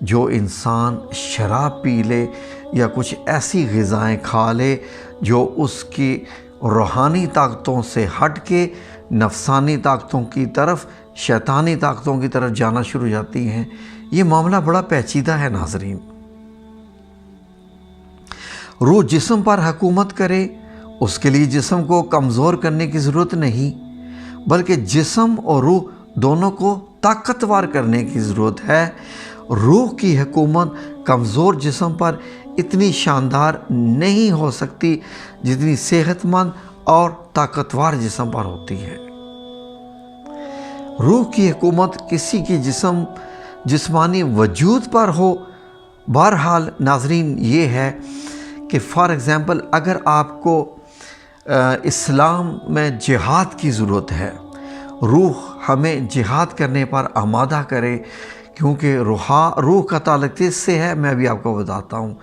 جو انسان شراب پی لے یا کچھ ایسی غذائیں کھا لے جو اس کی روحانی طاقتوں سے ہٹ کے نفسانی طاقتوں کی طرف، شیطانی طاقتوں کی طرف جانا شروع ہو جاتی ہیں۔ یہ معاملہ بڑا پیچیدہ ہے ناظرین۔ روح جسم پر حکومت کرے، اس کے لیے جسم کو کمزور کرنے کی ضرورت نہیں، بلکہ جسم اور روح دونوں کو طاقتور کرنے کی ضرورت ہے۔ روح کی حکومت کمزور جسم پر اتنی شاندار نہیں ہو سکتی جتنی صحت مند اور طاقتور جسم پر ہوتی ہے۔ روح کی حکومت کسی کی جسمانی وجود پر ہو۔ بہرحال ناظرین یہ ہے کہ فار ایگزامپل اگر آپ کو اسلام میں جہاد کی ضرورت ہے، روح ہمیں جہاد کرنے پر آمادہ کرے، کیونکہ روح کا تعلق اس سے ہے۔ میں بھی آپ کو بتاتا ہوں،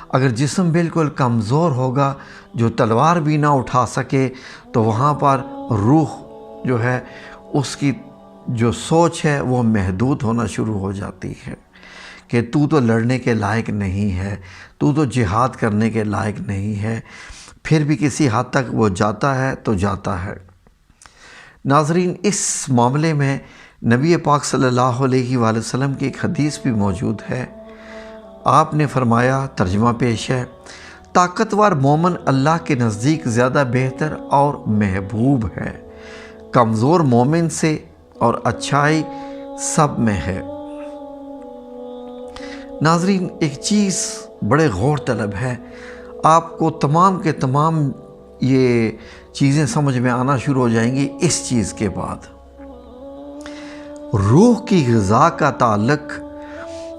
اگر جسم بالکل کمزور ہوگا، جو تلوار بھی نہ اٹھا سکے، تو وہاں پر روح جو ہے اس کی جو سوچ ہے وہ محدود ہونا شروع ہو جاتی ہے کہ تو لڑنے کے لائق نہیں ہے، تو جہاد کرنے کے لائق نہیں ہے۔ پھر بھی کسی حد تک وہ جاتا ہے تو جاتا ہے۔ ناظرین، اس معاملے میں نبی پاک صلی اللہ علیہ وآلہ وسلم کی ایک حدیث بھی موجود ہے۔ آپ نے فرمایا، ترجمہ پیش ہے، طاقتور مومن اللہ کے نزدیک زیادہ بہتر اور محبوب ہے، کمزور مومن سے اور اچھائی سب میں ہے۔ ناظرین، ایک چیز بڑے غور طلب ہے، آپ کو تمام کے تمام یہ چیزیں سمجھ میں آنا شروع ہو جائیں گی اس چیز کے بعد۔ روح کی غذا کا تعلق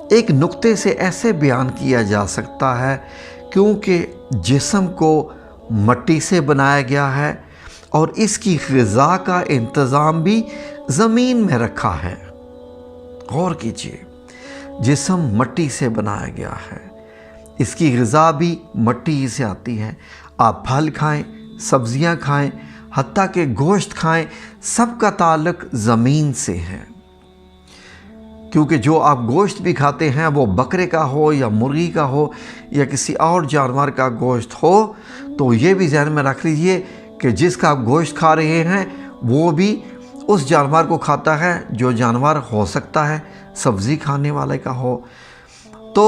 ایک نقطے سے ایسے بیان کیا جا سکتا ہے کیونکہ جسم کو مٹی سے بنایا گیا ہے اور اس کی غذا کا انتظام بھی زمین میں رکھا ہے۔ غور کیجئے، جسم مٹی سے بنایا گیا ہے، اس کی غذا بھی مٹی ہی سے آتی ہے۔ آپ پھل کھائیں، سبزیاں کھائیں، حتیٰ کہ گوشت کھائیں، سب کا تعلق زمین سے ہے، کیونکہ جو آپ گوشت بھی کھاتے ہیں وہ بکرے کا ہو یا مرغی کا ہو یا کسی اور جانور کا گوشت ہو، تو یہ بھی ذہن میں رکھ لیجئے کہ جس کا آپ گوشت کھا رہے ہیں وہ بھی اس جانور کو کھاتا ہے جو جانور ہو سکتا ہے سبزی کھانے والے کا ہو۔ تو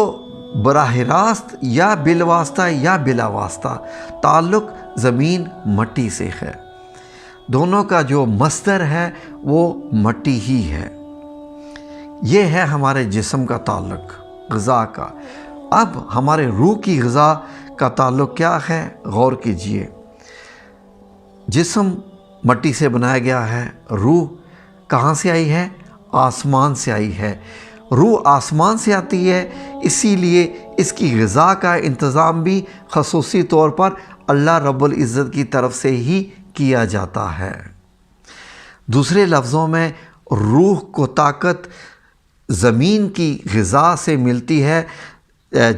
براہ راست یا بالواسطہ یا بلا واسطہ تعلق زمین مٹی سے ہے، دونوں کا جو مصدر ہے وہ مٹی ہی ہے۔ یہ ہے ہمارے جسم کا تعلق غذا کا۔ اب ہمارے روح کی غذا کا تعلق کیا ہے؟ غور کیجئے، جسم مٹی سے بنایا گیا ہے، روح کہاں سے آئی ہے؟ آسمان سے آئی ہے۔ روح آسمان سے آتی ہے، اسی لیے اس کی غذا کا انتظام بھی خصوصی طور پر اللہ رب العزت کی طرف سے ہی کیا جاتا ہے۔ دوسرے لفظوں میں روح کو طاقت زمین کی غذا سے ملتی ہے،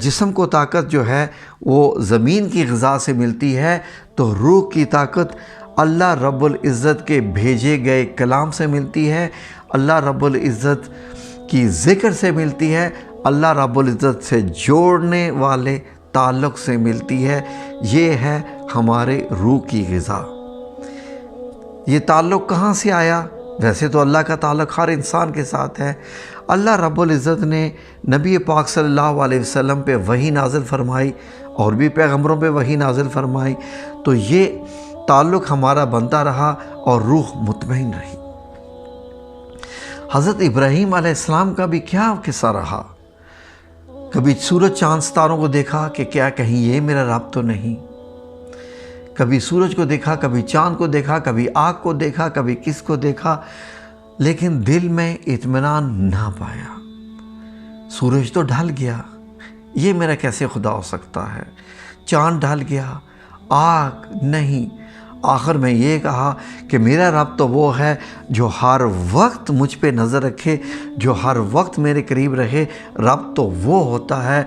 جسم کو طاقت جو ہے وہ زمین کی غذا سے ملتی ہے، تو روح کی طاقت اللہ رب العزت کے بھیجے گئے کلام سے ملتی ہے، اللہ رب العزت کی ذکر سے ملتی ہے، اللہ رب العزت سے جوڑنے والے تعلق سے ملتی ہے۔ یہ ہے ہمارے روح کی غذا۔ یہ تعلق کہاں سے آیا؟ ویسے تو اللہ کا تعلق ہر انسان کے ساتھ ہے۔ اللہ رب العزت نے نبی پاک صلی اللہ علیہ وسلم پہ وحی نازل فرمائی اور بھی پیغمبروں پہ وحی نازل فرمائی، تو یہ تعلق ہمارا بنتا رہا اور روح مطمئن رہی۔ حضرت ابراہیم علیہ السلام کا بھی کیا قصہ رہا؟ کبھی سورج چاند ستاروں کو دیکھا کہ کیا کہیں یہ میرا رب تو نہیں؟ کبھی سورج کو دیکھا، کبھی چاند کو دیکھا، کبھی آگ کو دیکھا، کبھی کس کو دیکھا، لیکن دل میں اطمینان نہ پایا۔ سورج تو ڈھل گیا، یہ میرا کیسے خدا ہو سکتا ہے؟ چاند ڈھل گیا، آگ نہیں۔ آخر میں یہ کہا کہ میرا رب تو وہ ہے جو ہر وقت مجھ پہ نظر رکھے، جو ہر وقت میرے قریب رہے۔ رب تو وہ ہوتا ہے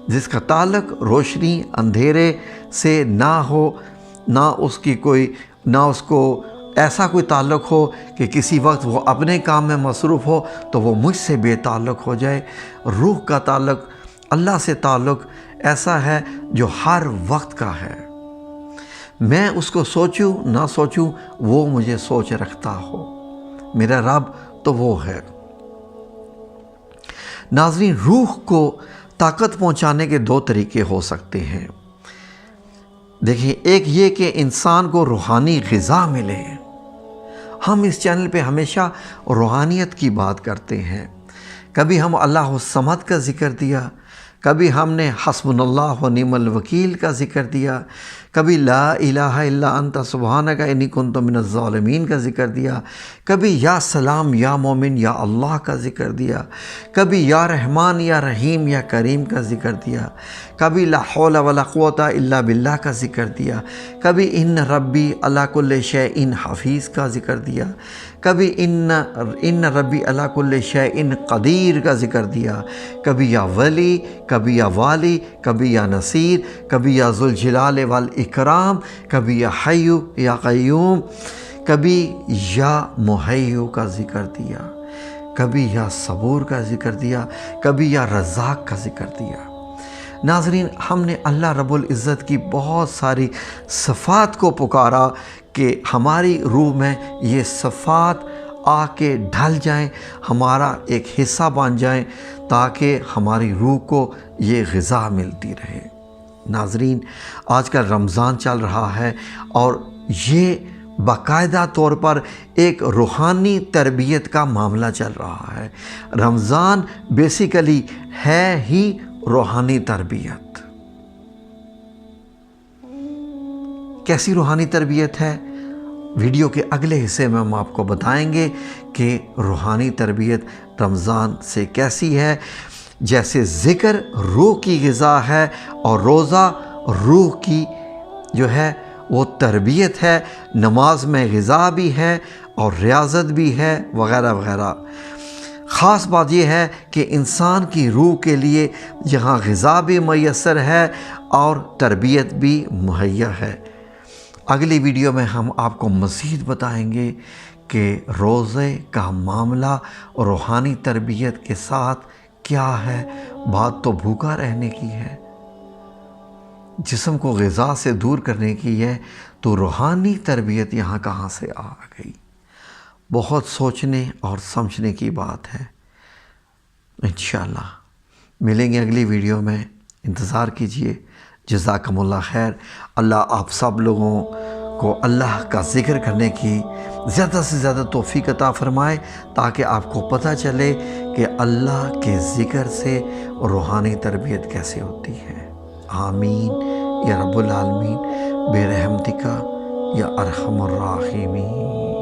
جس کا تعلق روشنی اندھیرے سے نہ ہو، نہ اس کی کوئی، نہ اس کو ایسا کوئی تعلق ہو کہ کسی وقت وہ اپنے کام میں مصروف ہو تو وہ مجھ سے بے تعلق ہو جائے۔ روح کا تعلق، اللہ سے تعلق ایسا ہے جو ہر وقت کا ہے۔ میں اس کو سوچوں نہ سوچوں وہ مجھے سوچ رکھتا ہو۔ میرا رب تو وہ ہے۔ ناظرین، روح کو طاقت پہنچانے کے دو طریقے ہو سکتے ہیں۔ دیکھیں، ایک یہ کہ انسان کو روحانی غذا ملے۔ ہم اس چینل پہ ہمیشہ روحانیت کی بات کرتے ہیں۔ کبھی ہم اللہ الصمد کا ذکر دیا، کبھی ہم نے حسبنا اللہ و نعم الوکیل کا ذکر دیا، کبھی لا الہ الا انت سبحانک انی کنت من الظالمین کا ذکر دیا، کبھی یا سلام یا مومن یا اللہ کا ذکر دیا، کبھی یا رحمان یا رحیم یا کریم کا ذکر دیا، کبھی لا حول ولا قوت الا باللہ کا ذکر دیا، کبھی ان ربی علی کل شیء حفیظ کا ذکر دیا، کبھی ان ربی علی کل شیء قدیر کا ذکر دیا، کبھی یا ولی، کبھی یا والی، کبھی یا نصیر، کبھی یا ذوالجلال والاکرام، کبھی یا حی یا قیوم، کبھی یا محیو کا ذکر دیا، کبھی یا صبور کا ذکر دیا، کبھی یا رزاق کا ذکر دیا۔ ناظرین، ہم نے اللہ رب العزت کی بہت ساری صفات کو پکارا کہ ہماری روح میں یہ صفات آ کے ڈھل جائیں، ہمارا ایک حصہ بن جائیں، تاکہ ہماری روح کو یہ غذا ملتی رہے۔ ناظرین، آج کل رمضان چل رہا ہے اور یہ باقاعدہ طور پر ایک روحانی تربیت کا معاملہ چل رہا ہے۔ رمضان بیسیکلی ہے ہی روحانی تربیت۔ کیسی روحانی تربیت ہے؟ ویڈیو کے اگلے حصے میں ہم آپ کو بتائیں گے کہ روحانی تربیت رمضان سے کیسی ہے۔ جیسے ذکر روح کی غذا ہے اور روزہ روح کی جو ہے وہ تربیت ہے، نماز میں غذا بھی ہے اور ریاضت بھی ہے وغیرہ وغیرہ۔ خاص بات یہ ہے کہ انسان کی روح کے لیے یہاں غذا بھی میسر ہے اور تربیت بھی مہیا ہے۔ اگلی ویڈیو میں ہم آپ کو مزید بتائیں گے کہ روزے کا معاملہ روحانی تربیت کے ساتھ کیا ہے۔ بات تو بھوکا رہنے کی ہے، جسم کو غذا سے دور کرنے کی ہے، تو روحانی تربیت یہاں کہاں سے آ گئی؟ بہت سوچنے اور سمجھنے کی بات ہے۔ انشاءاللہ ملیں گے اگلی ویڈیو میں، انتظار کیجئے۔ جزاکم اللہ خیر۔ اللہ آپ سب لوگوں کو اللہ کا ذکر کرنے کی زیادہ سے زیادہ توفیق عطا فرمائے، تاکہ آپ کو پتہ چلے کہ اللہ کے ذکر سے روحانی تربیت کیسے ہوتی ہے۔ آمین یا رب العالمین، بے رحمتک یا ارحم الراحمین۔